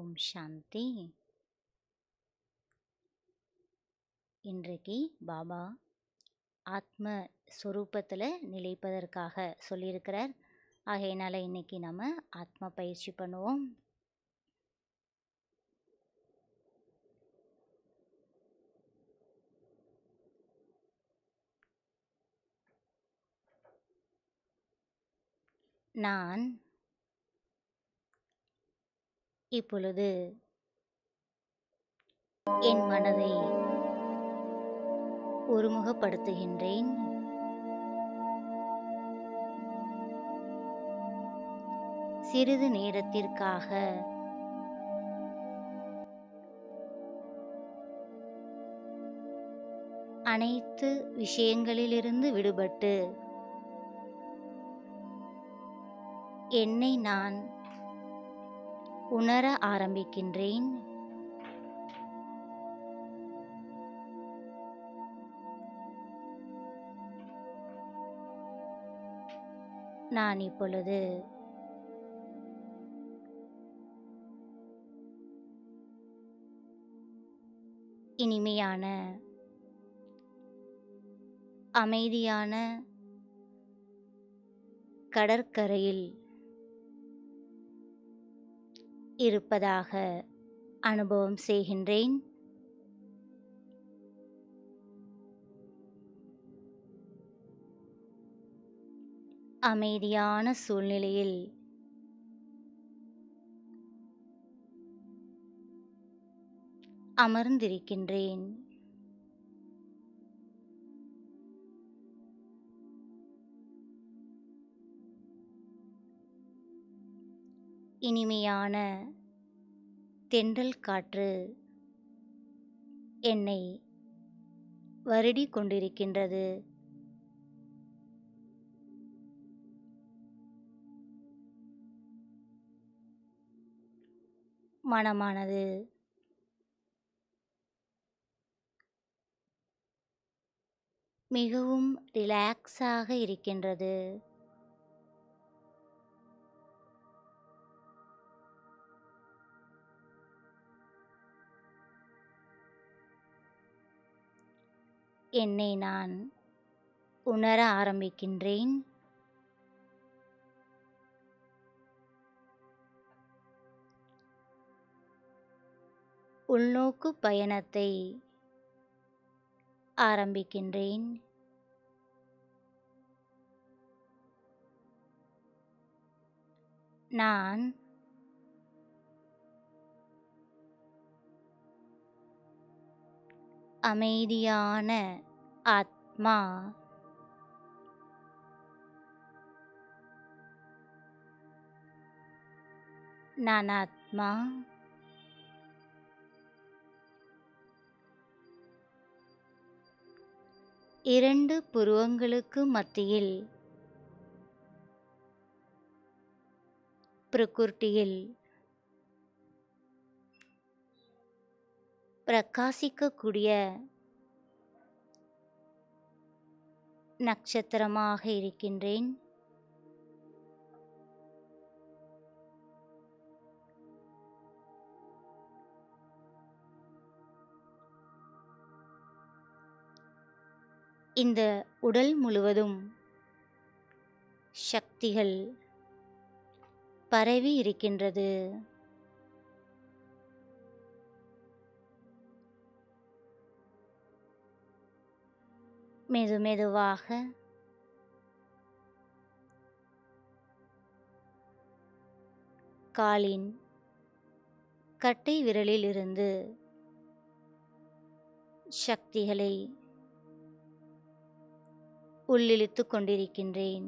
ஓம் சாந்தி. இன்றைக்கு பாபா ஆத்ம ஸ்வரூபத்தில் நிலைப்பதற்காக சொல்லியிருக்கிறார். ஆகையினால இன்னைக்கு நம்ம ஆத்ம பயிற்சி பண்ணுவோம். நான் இப்பொழுது என் மனதை ஒருமுகப்படுத்துகின்றேன். சிறிது நேரத்திற்காக அனைத்து விஷயங்களிலிருந்து விடுபட்டு என்னை நான் உணர ஆரம்பிக்கின்றேன். நான் இப்பொழுது இனிமையான அமைதியான கடற்கரையில் இருப்பதாக அனுபவம் செய்கின்றேன். அமைதியான சூழ்நிலையில் அமர்ந்திருக்கின்றேன். இனிமையான தென்றல் காற்று என்னை வருடிக் கொண்டிருக்கின்றது. மனமானது மிகவும் ரிலாக்ஸாக இருக்கின்றது. என்னை நான் உணர ஆரம்பிக்கின்றேன். உள்நோக்கு பயணத்தை ஆரம்பிக்கின்றேன். நான் அமைதியான ஆத்மா. நான் ஆத்மா. இரண்டு புருவங்களுக்கு மத்தியில் பிரகிருதியில் பிரகாசிக்கக்கூடிய நட்சத்திரமாக இருக்கின்றேன். இந்த உடல் முழுவதும் சக்திகள் பரவி இருக்கின்றது. மெதுமெதுவாக காலின் கட்டை விரலில் இருந்து சக்திகளை உள்ளிழுத்து கொண்டிருக்கின்றேன்.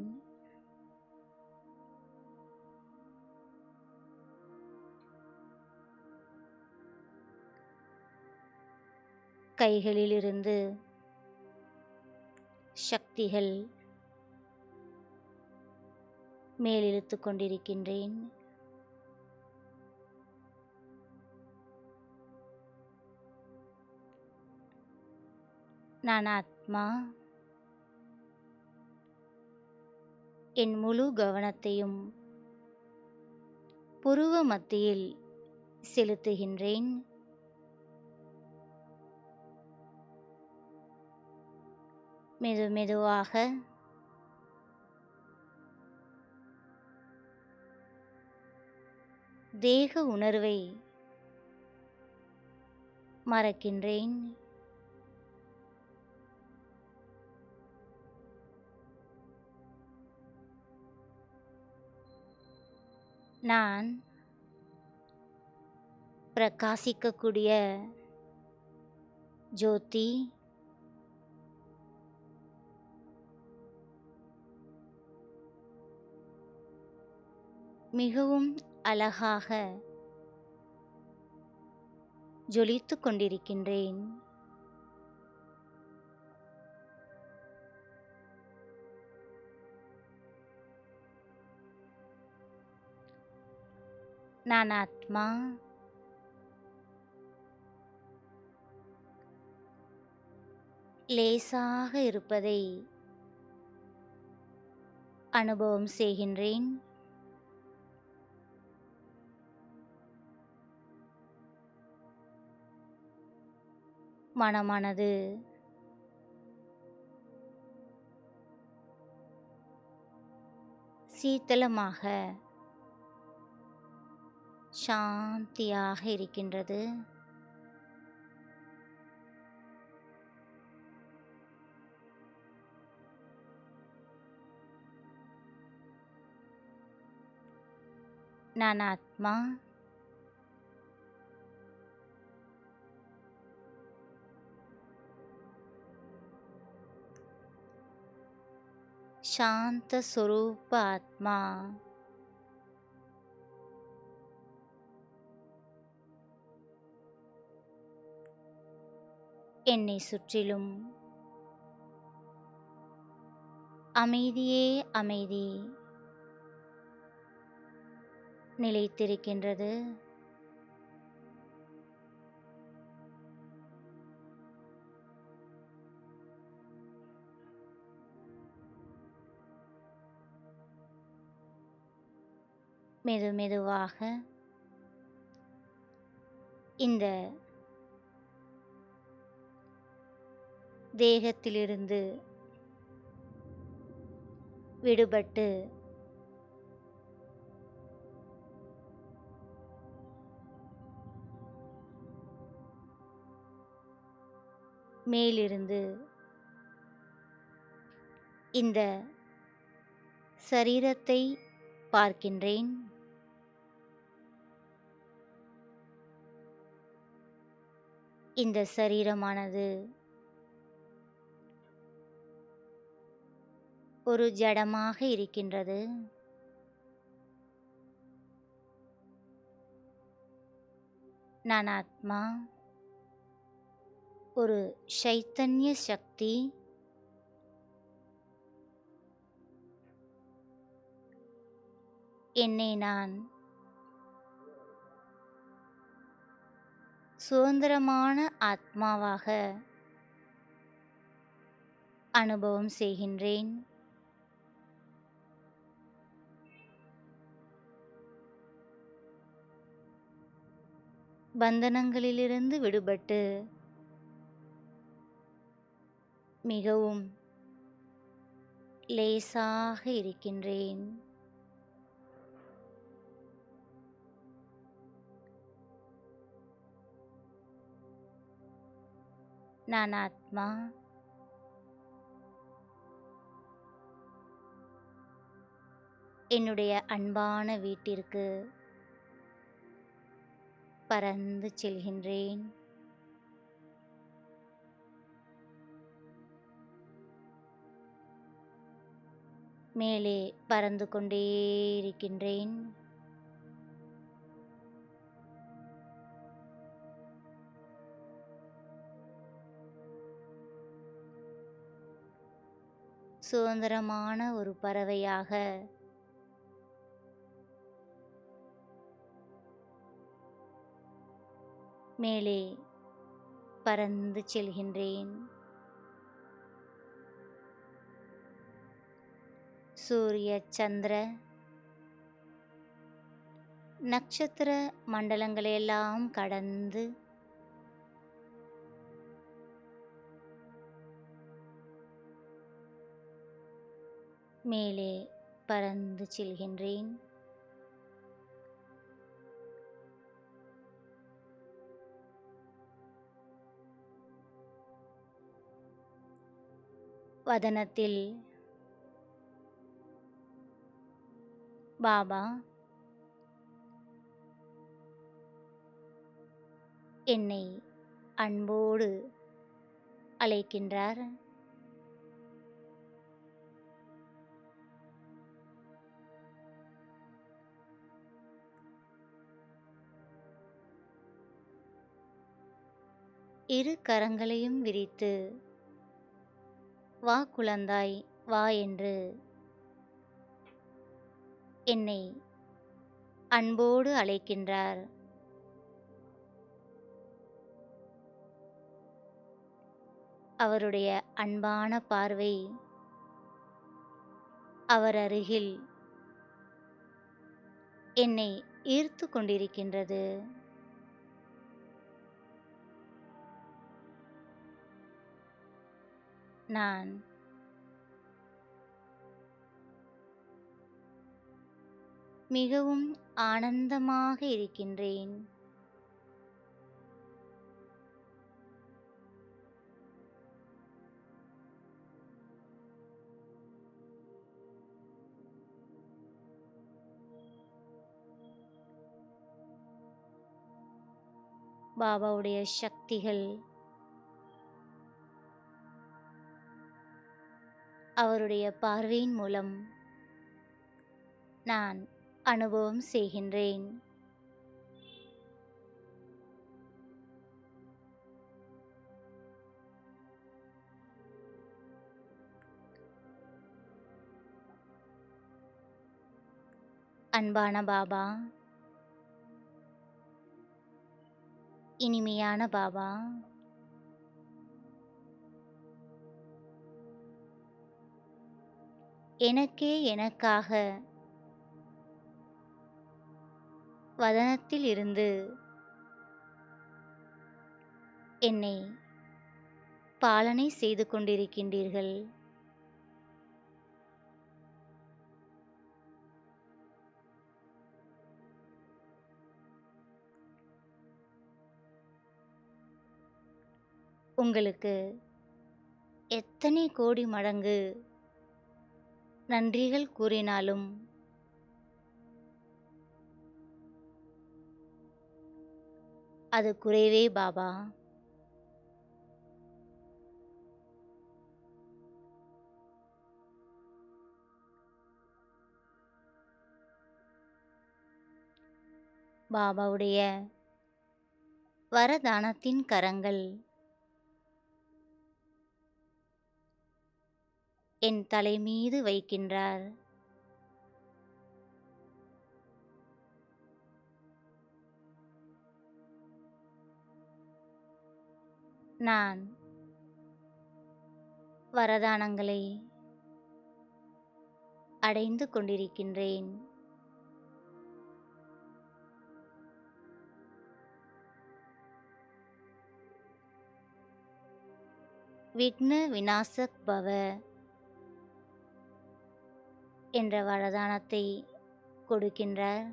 கைகளிலிருந்து சக்திகள் மேலிழுத்து கொண்டிருக்கின்றேன். நான் ஆத்மா. என் முழு கவனத்தையும் புருவ மத்தியில் செலுத்துகின்றேன். மெதுவாக தேக உணர்வை மறக்கின்றேன். நான் பிரகாசிக்கக்கூடிய ஜோதி, மிகவும் அழகாக ஜொலித்துக் கொண்டிருக்கின்றேன். நான் ஆத்மா, லேசாக இருப்பதை அனுபவம் செய்கின்றேன். மனமானது சீத்தளமாக சாந்தியாக இருக்கின்றது. நான் ஆத்மா, சாந்த சொரூப ஆத்மா. என்னை சுற்றிலும் அமைதியே அமைதி நிலைத்திருக்கின்றது. மெதுவாக இந்த தேகத்திலிருந்து விடுபட்டு மேலிருந்து இந்த சரீரத்தை பார்க்கின்றேன். இந்த சரீரமானது ஒரு ஜடமாக இருக்கின்றது. நான் ஆத்மா, ஒரு சைத்தன்ய சக்தி. என்னை நான் சுதந்திரமான ஆத்மாவாக அனுபவம் செய்கின்றேன். பந்தனங்களிலிருந்து விடுபட்டு மிகவும் லேசாக இருக்கின்றேன். நான் ஆத்மா, என்னுடைய அன்பான வீட்டிற்கு பறந்து செல்கின்றேன். மேலே பறந்து கொண்டே இருக்கின்றேன். சுதந்திரமான ஒரு பறவையாக மேலே பறந்து செல்கின்றேன். சூரிய சந்திர நட்சத்திர மண்டலங்களையெல்லாம் கடந்து மேலே பறந்து செல்கின்றேன். வதனத்தில் பாபா என்னை அன்போடு அழைக்கின்றார். இரு கரங்களையும் விரித்து வா குழந்தாய் வா என்று என்னை அன்போடு அழைக்கின்றார். அவருடைய அன்பான பார்வை அவர் அருகில் என்னை ஈர்த்து கொண்டிருக்கின்றது. நான் மிகவும் ஆனந்தமாக இருக்கின்றேன். பாபாவுடைய சக்திகள் அவருடைய பார்வையின் மூலம் நான் அனுபவம் செய்கின்றேன். அன்பான பாபா, இனிமையான பாபா, எனக்காக வதனத்தில் இருந்து என்னை பாலனை செய்து கொண்டிருக்கின்றீர்கள். உங்களுக்கு எத்தனை கோடி மடங்கு நன்றிகள் கூறினாலும் அது குறைவே பாபா. பாபாவுடைய வரதானத்தின் கரங்கள் என் தலை மீது வைக்கின்றார். நான் வரதானங்களை அடைந்து கொண்டிருக்கின்றேன். விக்ன விநாசக் பவ என்ற வரதானத்தை கொடுக்கின்றார்.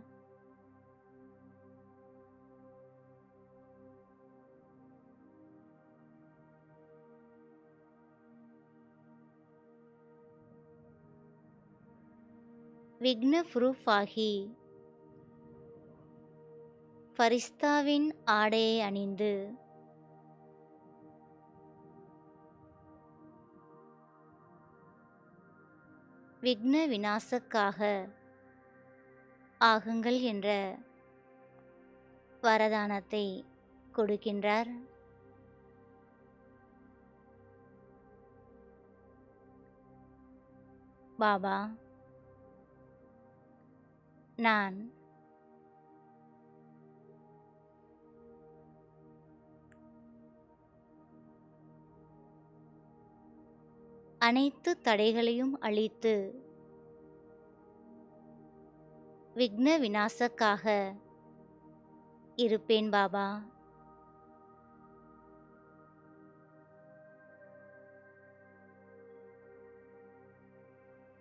விக்ன ப்ரூஃப் ஆகி ஃபரிஸ்தாவின் ஆடையை அணிந்து விக்ன விநாசக்காக ஆகுங்கள் என்ற வரதானத்தை கொடுக்கின்றார். பாபா, நான் அனைத்து தடைகளையும் அழித்து விக்ன விநாசக்காக இருப்பேன் பாபா.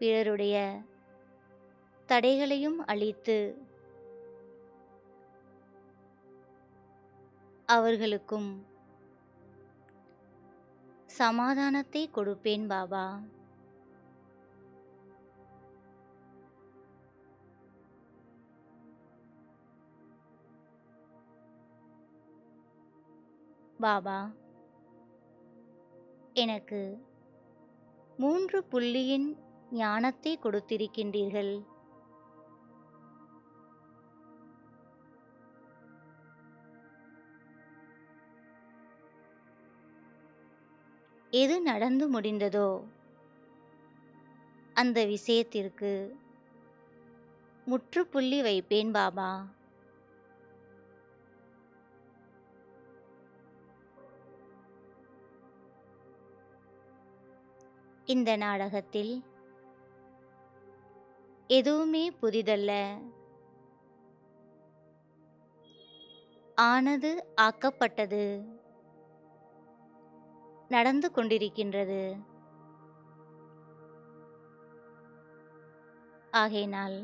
பிறருடைய தடைகளையும் அழித்து அவர்களுக்கும் சமாதானத்தை கொடுப்பேன் பாபா. பாபா, எனக்கு 3 புள்ளியின் ஞானத்தை கொடுத்திருக்கின்றீர்கள். எது நடந்து முடிந்ததோ அந்த விஷயத்திற்கு முற்றுப்புள்ளி வைப்பேன் பாபா. இந்த நாடகத்தில் எதுவுமே புதிதல்ல. ஆனது ஆக்கப்பட்டது நடந்து கொண்டிருக்கின்றது. ஆகையினால்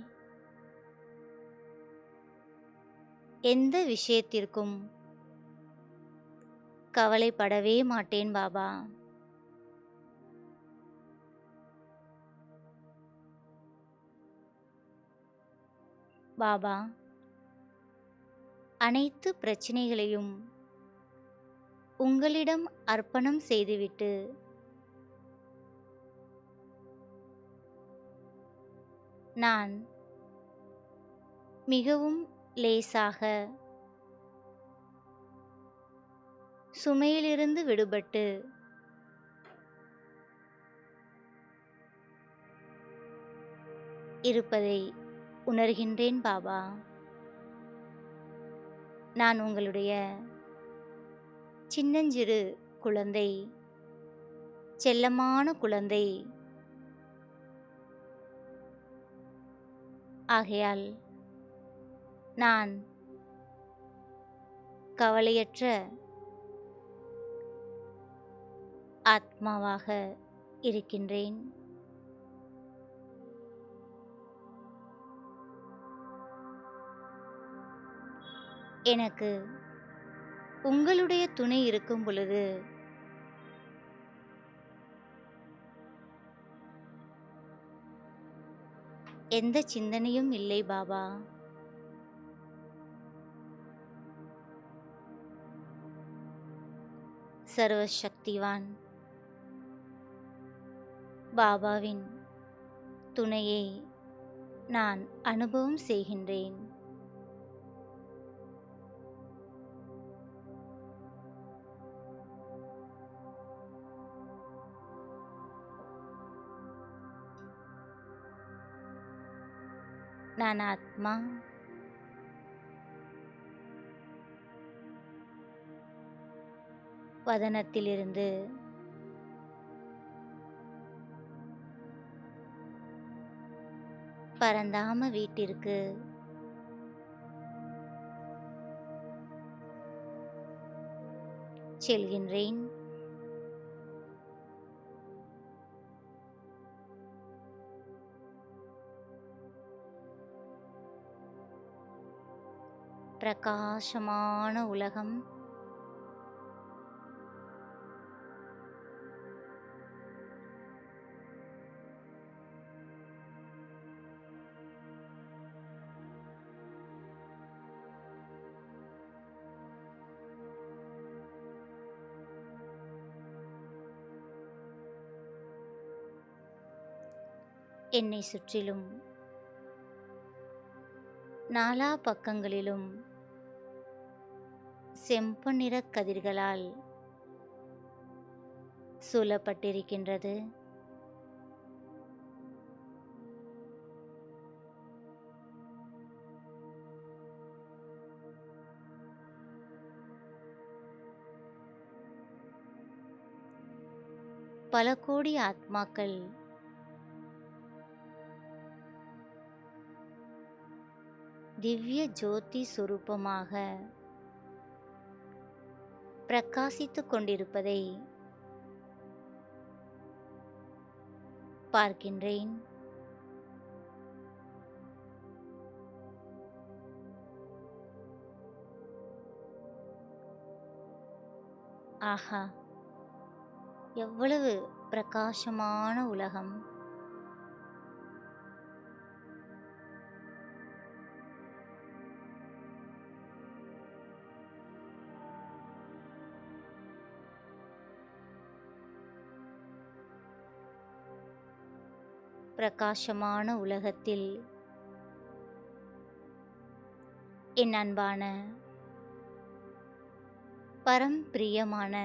எந்த விஷயத்திற்கும் கவலைப்படவே மாட்டேன் பாபா. பாபா, அனைத்து பிரச்சனைகளையும் உங்களிடம் அர்ப்பணம் செய்துவிட்டு நான் மிகவும் லேசாக சுமையிலிருந்து விடுபட்டு இருப்பதை உணர்கின்றேன் பாபா. நான் உங்களுடைய சின்னஞ்சிறு குழந்தை, செல்லமான குழந்தை. ஆகையால் நான் கவலையற்ற ஆத்மாவாக இருக்கின்றேன். எனக்கு உங்களுடைய துணை இருக்கும் பொழுது எந்த சிந்தனையும் இல்லை பாபா. சர்வசக்திவான் பாபாவின் துணையை நான் அனுபவம் செய்கின்றேன். நான் ஆத்மா. வதனத்திலிருந்து பரந்தாம வீட்டிற்கு செல்கின்றேன். பிரகாசமான உலகம், என்னை சுற்றிலும் நாலா பக்கங்களிலும் செம்பு நிற கதிர்களால் சூழப்பட்டிருக்கின்றது. பல கோடி ஆத்மாக்கள் திவ்ய ஜோதி சுரூபமாக பிரகாசித்துக் கொண்டிருப்பதை பார்க்கின்றேன். ஆஹா, எவ்வளவு பிரகாசமான உலகம்! பிரகாசமான உலகத்தில் என் அன்பான பரம்பிரியமான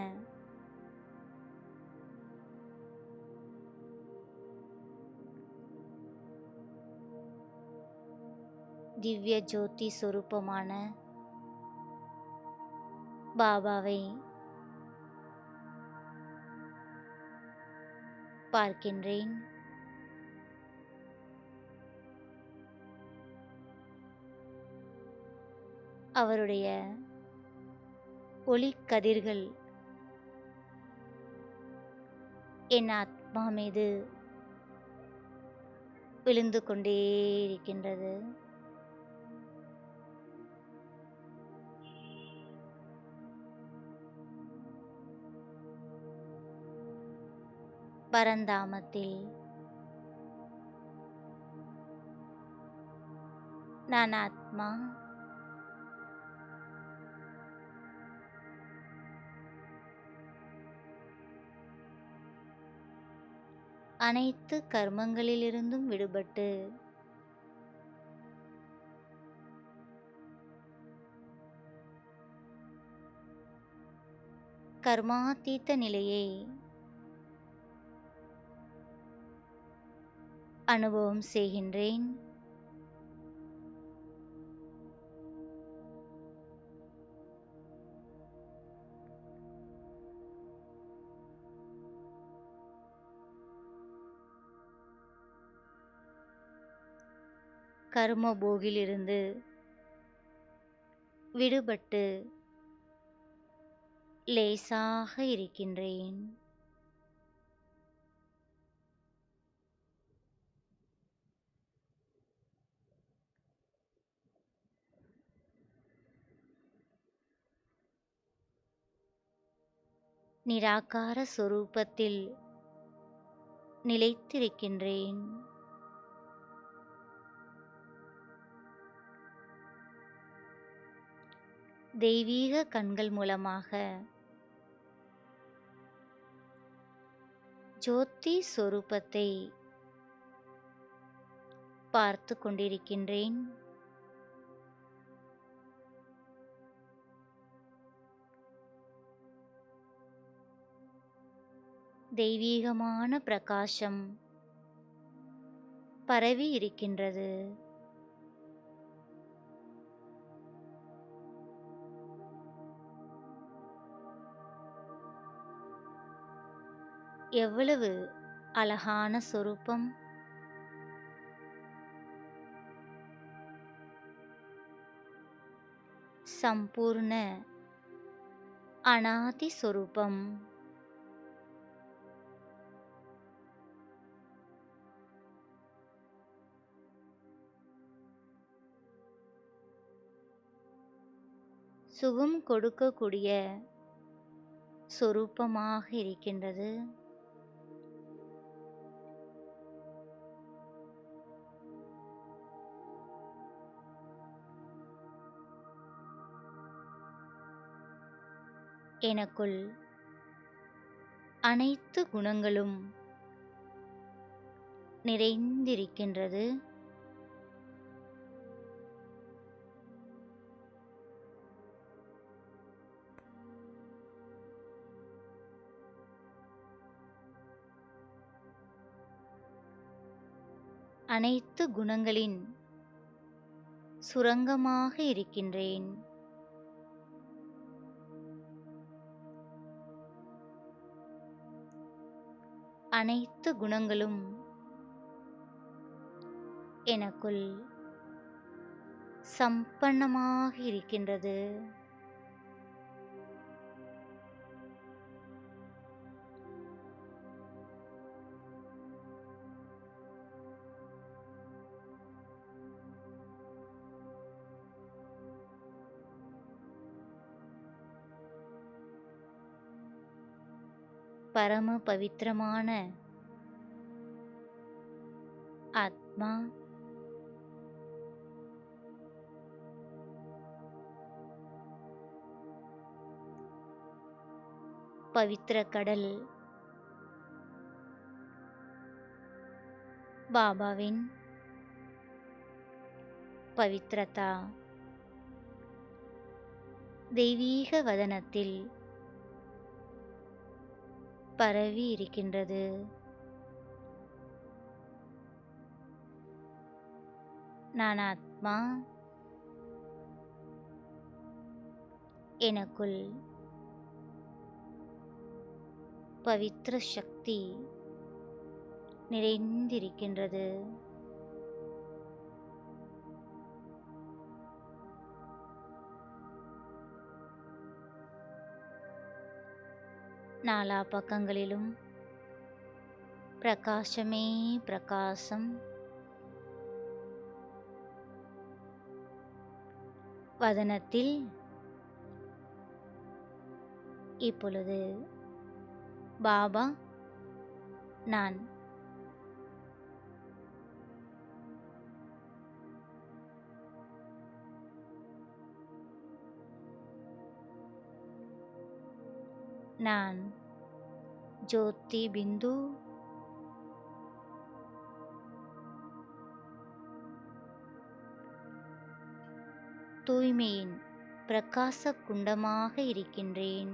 திவ்ய ஜோதி சொரூபமான பாபாவை பார்க்கின்றேன். அவருடைய ஒளிக்கதிர்கள் என் ஆத்மா மீது விழுந்து கொண்டே இருக்கின்றது. பரந்தாமத்தில் நான் ஆத்மா, அனைத்து கர்மங்களிலிருந்தும் விடுபட்டு கர்மாதீத நிலையை அனுபவம் செய்கின்றேன். கர்ம போகிலிருந்து விடுபட்டு லேசாக இருக்கின்றேன். நிராகார சொரூபத்தில் நிலைத்திருக்கின்றேன். தெய்வீக கண்கள் மூலமாக ஜோதி சொரூபத்தை பார்த்து கொண்டிருக்கின்றேன். தெய்வீகமான பிரகாசம் பரவி இருக்கின்றது. எவ்வளவு அழகான சொரூபம்! சம்பூர்ண அநாதி சொரூபம். சுகம் கொடுக்கக்கூடிய சொரூபமாக இருக்கின்றது. எனக்குள் அனைத்து குணங்களும் நிறைந்திருக்கின்றது. அனைத்து குணங்களின் சுரங்கமாக இருக்கின்றேன். அனைத்து குணங்களும் எனக்குள் சம்பன்னமாக இருக்கின்றது. பரம பவித்திரமான ஆத்மா பவித்திர கடல் பாபாவின் பவித்ரதா தெய்வீக வதனத்தில் பரவி இருக்கின்றது. நான் ஆத்மா, எனக்குள் பவித்திர சக்தி நிறைந்திருக்கின்றது. நாலா பக்கங்களிலும் பிரகாசமே பிரகாசம். வதனத்தில் இப்பொழுது பாபா நான் நான் ஜோதி பிந்து தூய்மையின் பிரகாச குண்டமாக இருக்கின்றேன்.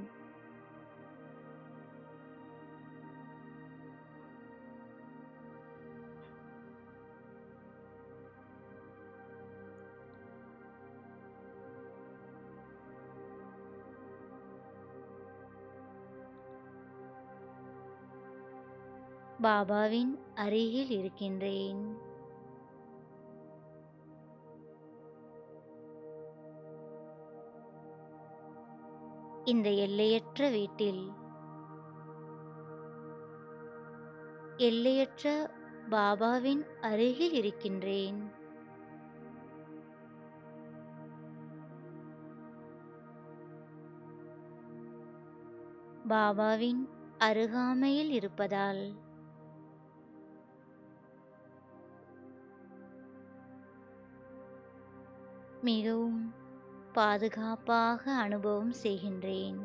பாபாவின் அருகில் இருக்கின்றேன். இந்த எல்லையற்ற வீட்டில் எல்லையற்ற பாபாவின் அருகில் இருக்கின்றேன். பாபாவின் அருகாமையில் இருப்பதால் மிகவும் பாதுகாப்பாக அனுபவம் செய்கின்றேன்.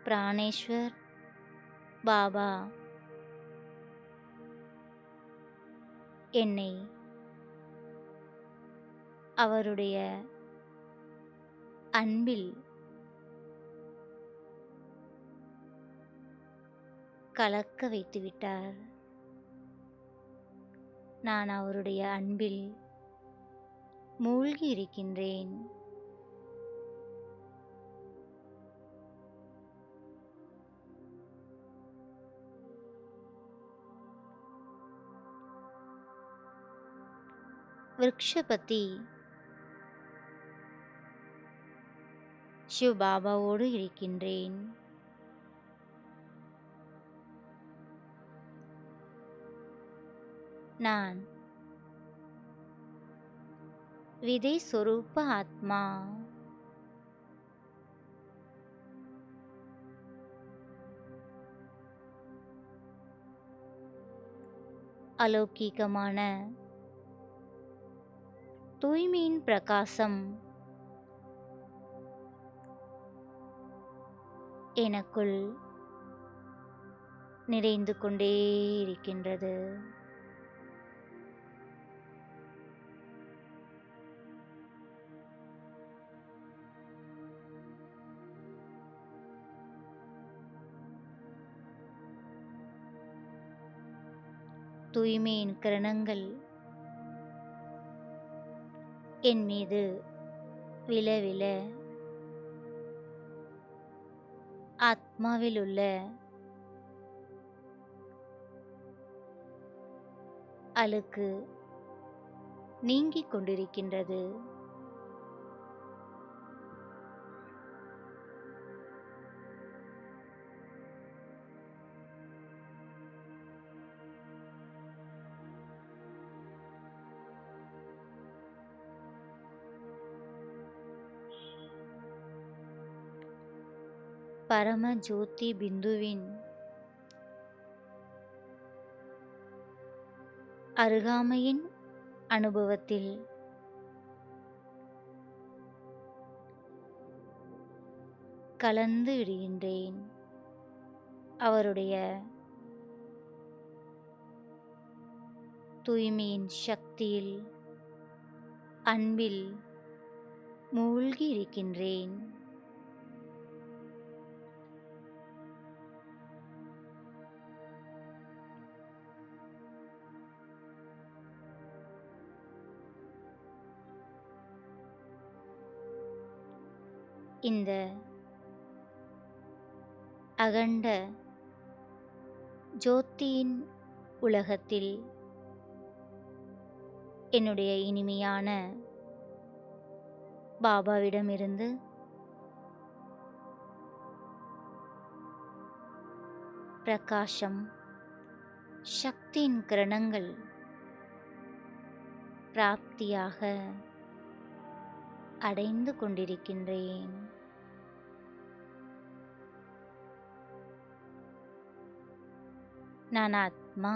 பிராணேஸ்வர் பாபா என்னை அவருடைய அன்பில் கலக்க வைத்துவிட்டார். நான் அவருடைய அன்பில் மூழ்கி இருக்கின்றேன். விருக்ஷபதி சிவ பாபாவோடு இருக்கின்றேன். நான் விதை சொரூப ஆத்மா. அலௌகிகமான தூய்மையின் பிரகாசம் எனக்குள் நிறைந்து கொண்டே இருக்கின்றது. தூய்மையின் கிரணங்கள் என் மீது விழ விழ ஆத்மாவில் உள்ள அழுக்கு நீங்கிக் கொண்டிருக்கின்றது. பரம ஜோதி பிந்துவின் அருகாமையின் அனுபவத்தில் கலந்து விடுகின்றேன். அவருடைய தூய்மையின் சக்தியில், அன்பில் மூழ்கி இருக்கின்றேன். இந்த அகண்ட ஜோதியின் உலகத்தில் என்னுடைய இனிமையான பாபாவிடமிருந்து பிரகாசம், சக்தியின் கிரணங்கள் பிராப்தியாக அடைந்து கொண்டிருக்கின்றேன். நான் ஆத்மா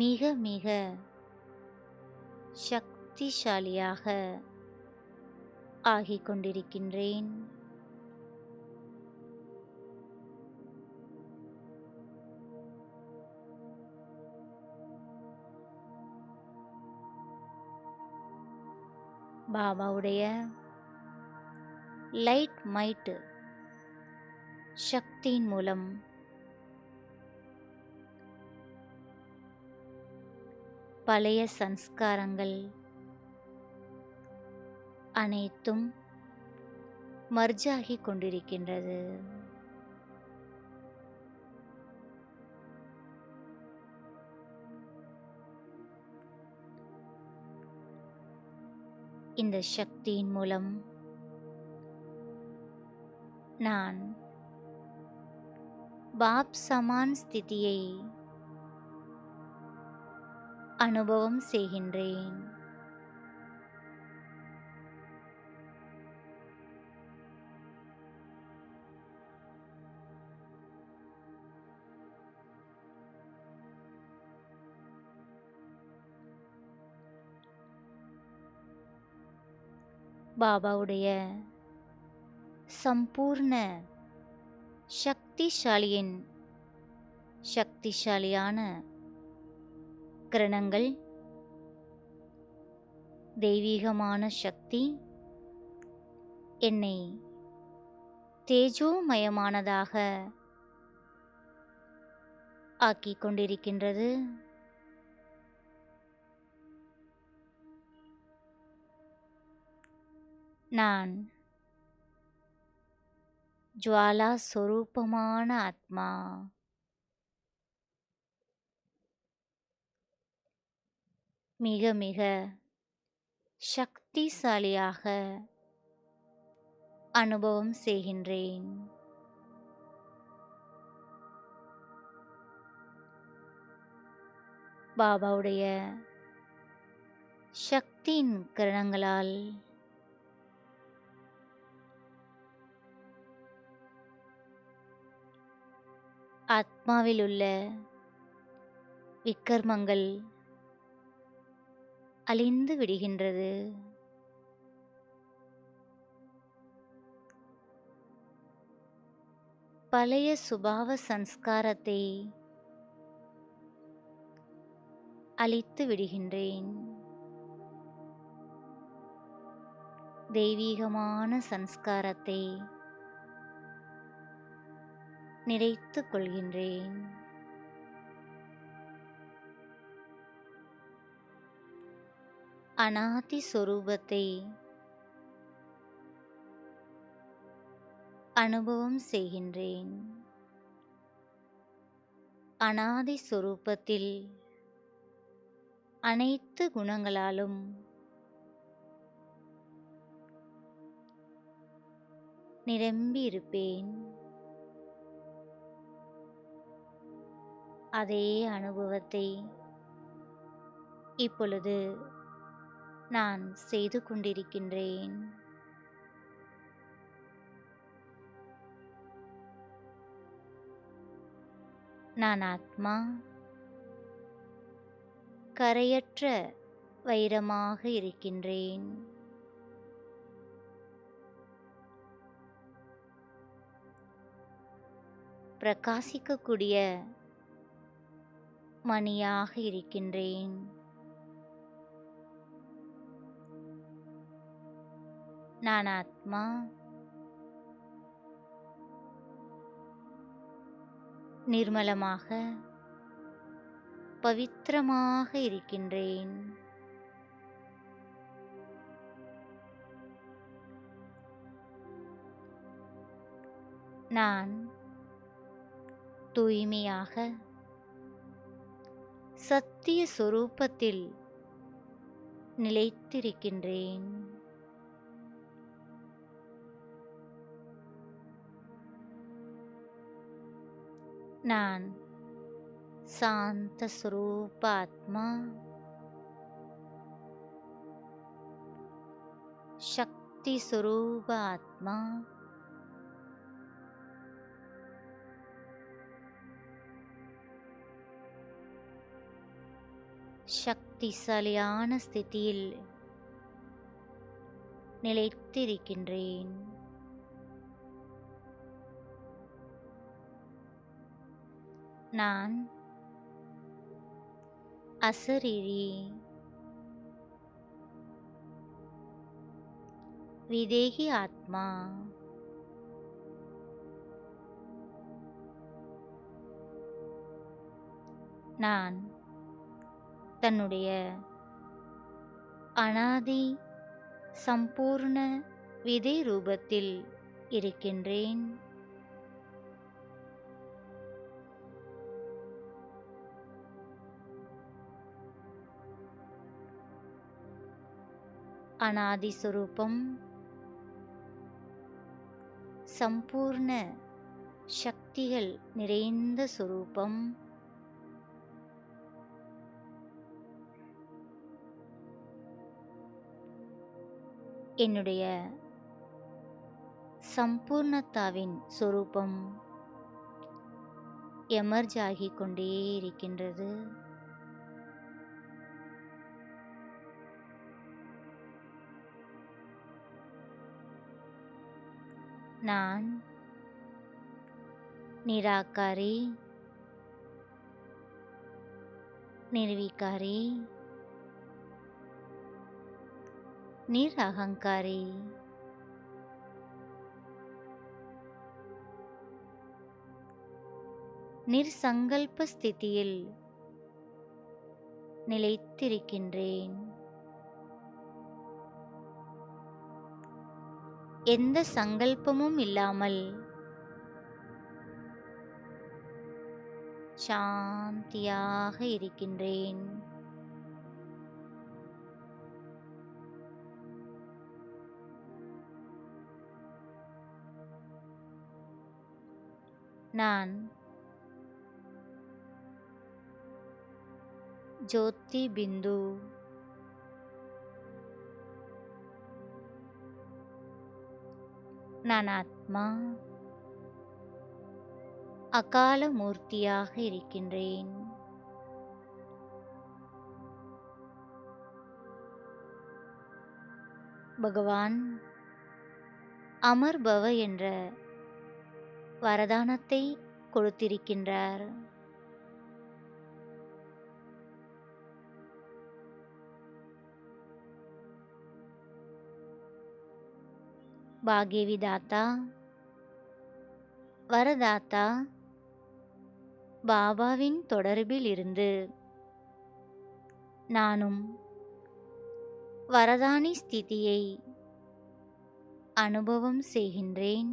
மிக மிக சக்திசாலியாக ஆகிக் கொண்டிருக்கின்றேன். பாபாவுடைய லைட் மைட் சக்தியின் மூலம் பழைய சன்ஸ்காரங்கள் அனைத்தும் மர்ஜாகிக் கொண்டிருக்கின்றது. இந்த சக்தியின் மூலம் நான் பாப் சமான் ஸ்திதியை அனுபவம் செய்கின்றேன். பாபாவுடைய சம்பூர்ண சக்திசாலியின் சக்திசாலியான கிரணங்கள், தெய்வீகமான சக்தி என்னை தேஜோமயமானதாக ஆக்கிக் கொண்டிருக்கின்றது. நான் ஜுவாலா சொரூபமான ஆத்மா. மிக மிக சக்திசாலியாக அனுபவம் செய்கின்றேன். பாபாவுடைய சக்தியின் கிரணங்களால் ஆத்மாவில் உள்ள விக்கர்மங்கள் அழிந்து விடுகின்றது. பழைய சுபாவ சன்ஸ்காரத்தை அழித்து விடுகின்றேன். தெய்வீகமான சன்ஸ்காரத்தை நிறைத்துக் கொள்கின்றேன். அநாதி சொரூபத்தை அனுபவம் செய்கின்றேன். அநாதி சொரூபத்தில் அனைத்து குணங்களாலும் நிரம்பி இருப்பேன். அதே அனுபவத்தை இப்பொழுது நான் செய்து கொண்டிருக்கின்றேன். நான் ஆத்மா, கரையற்ற வைரமாக இருக்கின்றேன். பிரகாசிக்கக்கூடிய மணியாக இருக்கின்றேன். நான் ஆத்மா, நிர்மலமாக பவித்திரமாக இருக்கின்றேன். நான் தூய்மையாக சத்திய சொரூபத்தில் நிலைத்திருக்கின்றேன். நான் சாந்த ஸ்வரூப ஆத்மா, சக்தி ஸ்வரூப ஆத்மா, சக்திசாலியான ஸ்திதியில் நிலைத்திருக்கின்றேன். நான் அசரீரி, விதேகி ஆத்மா. நான் தன்னுடைய அனாதி சம்பூர்ண விதை ரூபத்தில் இருக்கின்றேன். அநாதி சுரூபம், சம்பூர்ண சக்திகள் நிறைந்த சுரூபம். என்னுடைய சம்பூர்ணத்தாவின் சொரூபம் எமர்ஜ் ஆகிக் கொண்டே இருக்கின்றது. நான் நிராகாரி, நிர்விகாரி, நிரகங்காரி. நிர்சங்கல்ப ஸ்திதியில் நிலைத்திருக்கின்றேன். எந்த சங்கல்பமும் இல்லாமல் சாந்தியாக இருக்கின்றேன். நான் ஜோதி பிந்து, நான் ஆத்மா, அகால மூர்த்தியாக இருக்கின்றேன். பகவான் அமர் பவ என்ற வரதானத்தை கொடுத்திருக்கின்றார். பாக்யவிதாத்தா, வரதாத்தா பாபாவின் தொடர்பில் இருந்து நானும் வரதானி ஸ்திதியை அனுபவம் செய்கின்றேன்.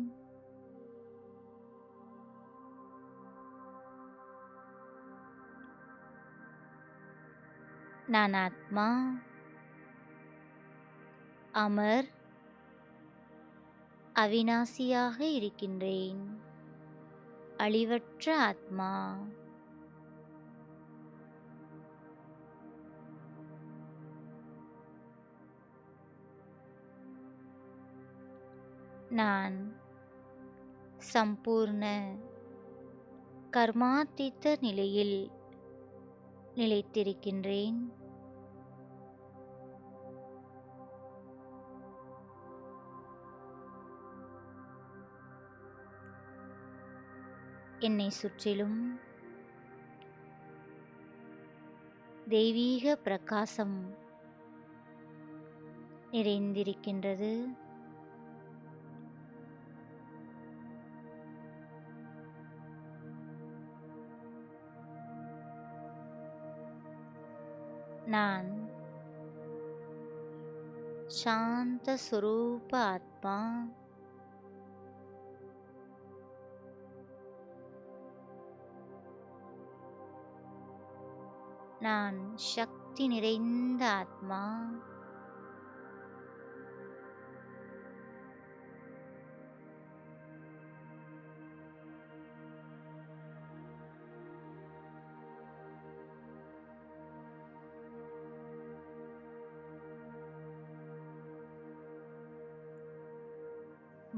நான் ஆத்மா, அமர், அவிநாசியாக இருக்கின்றேன். அழிவற்ற ஆத்மா. நான் சம்பூர்ண கர்மாத்தீத நிலையில் நிலைத்திருக்கின்றேன். என்னை சுற்றிலும் தெய்வீக பிரகாசம் நிறைந்திருக்கின்றது. நான் சாந்த சுரூப ஆத்மா. நான் சக்தி நிறைந்த ஆத்மா.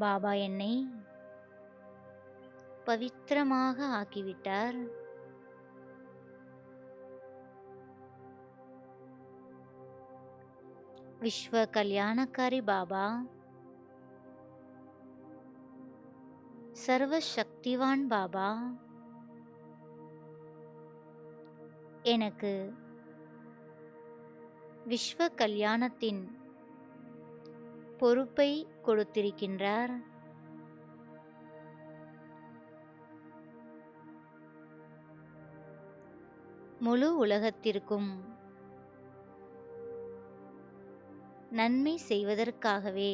பாபா என்னை பவித்திரமாக ஆக்கிவிட்டார். விஸ்வ கல்யாணக்காரி பாபா, சர்வ சக்திவான் பாபா எனக்கு விஸ்வ கல்யாணத்தின் பொறுப்பை கொடுத்திருக்கின்றார். முழு உலகத்திற்கும் நன்மை செய்வதற்காகவே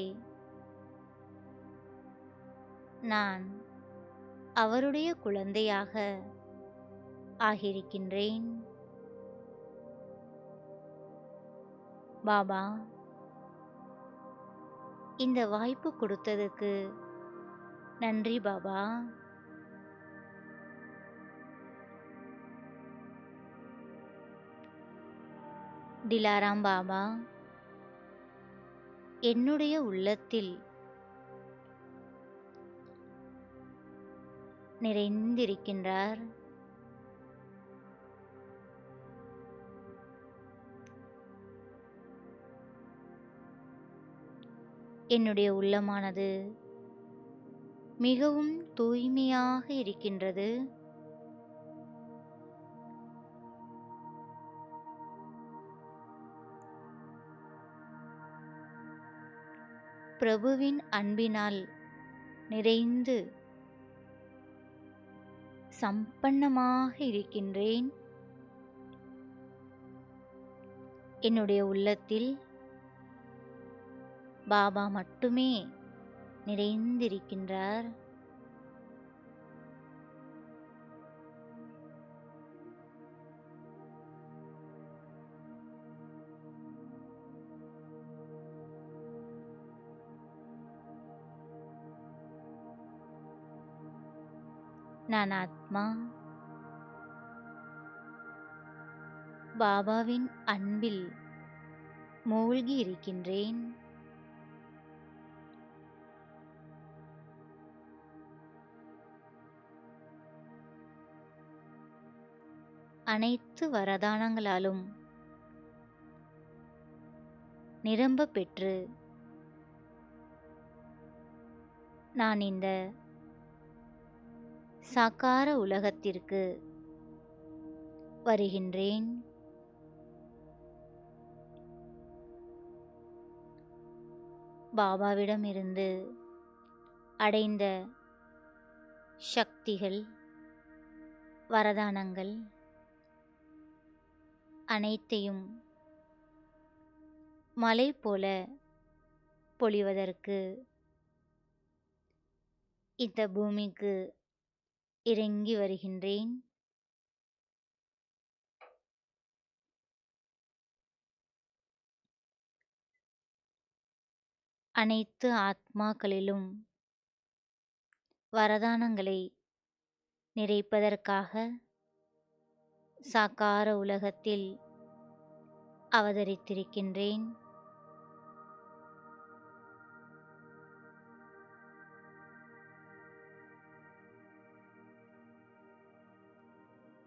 நான் அவருடைய குழந்தையாக ஆகியிருக்கின்றேன். பாபா, இந்த வாய்ப்பு கொடுத்ததுக்கு நன்றி பாபா. டிலாராம் பாபா என்னுடைய உள்ளத்தில் நிறைந்திருக்கின்றார். என்னுடைய உள்ளமானது மிகவும் தூய்மையாக இருக்கின்றது. பிரபுவின் அன்பினால் நிறைந்து சம்பன்னமாக இருக்கின்றேன். என்னுடைய உள்ளத்தில் பாபா மட்டுமே நிறைந்திருக்கின்றார். நான் ஆத்மா, பாபாவின் அன்பில் மூழ்கி இருக்கின்றேன். அனைத்து வரதானங்களாலும் நிரம்ப பெற்று நான் இந்த சாக்கார உலகத்திற்கு வருகின்றேன். பாபாவிடமிருந்து அடைந்த சக்திகள், வரதானங்கள் அனைத்தையும் மலை போல பொழிவதற்கு இந்த பூமிக்கு இறங்கி வருகின்றேன். அனைத்து ஆத்மாக்களிலும் வரதானங்களை நிறைப்பதற்காக சாக்கார உலகத்தில் அவதரித்திருக்கின்றேன்.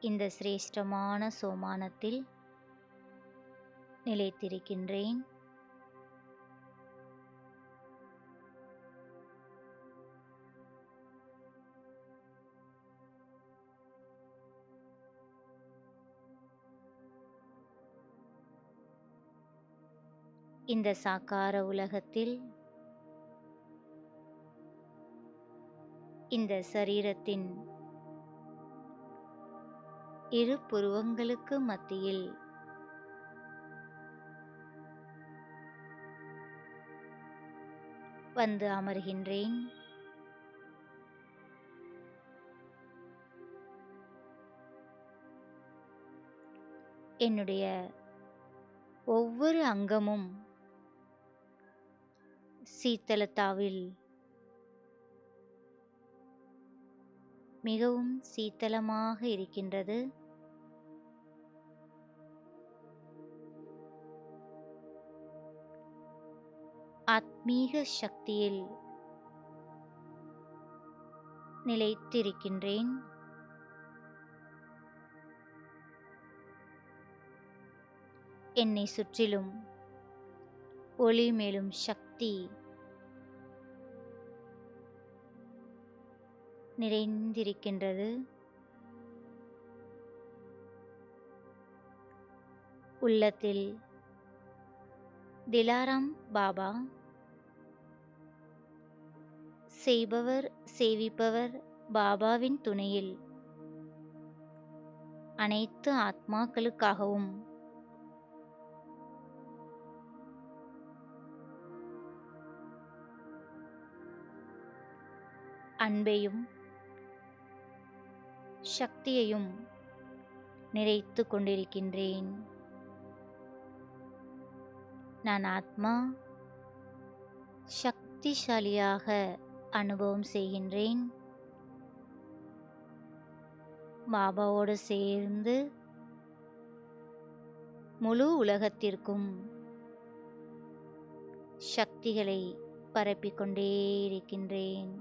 இந்த சிரேஷ்டமான சோமானத்தில் நிலைத்திருக்கின்றேன். இந்த சாக்கார உலகத்தில் இந்த சரீரத்தின் இரு புருவங்களுக்கு மத்தியில் வந்து அமர்கின்றேன். என்னுடைய ஒவ்வொரு அங்கமும் சீத்தலத்தாவில் மிகவும் சீத்தலமாக இருக்கின்றது. ஆத்மீக சக்தியில் நிலைத்திருக்கின்றேன். என்னை சுற்றிலும் ஒளி மேலும் சக்தி நிறைந்திருக்கின்றது. உள்ளத்தில் திலாராம் பாபா செய்பவர் சேவிப்பவர் பாபாவின் துணையில் அனைத்து ஆத்மாக்களுக்காகவும் அன்பையும் சக்தியையும் நிறைத்து கொண்டிருக்கின்றேன். நான் ஆத்மா சக்திசாலியாக அனுபவம் செய்கின்றேன். பாபாவோடு சேர்ந்து முழு உலகத்திற்கும் சக்திகளை பரப்பிக்கொண்டே இருக்கின்றேன்.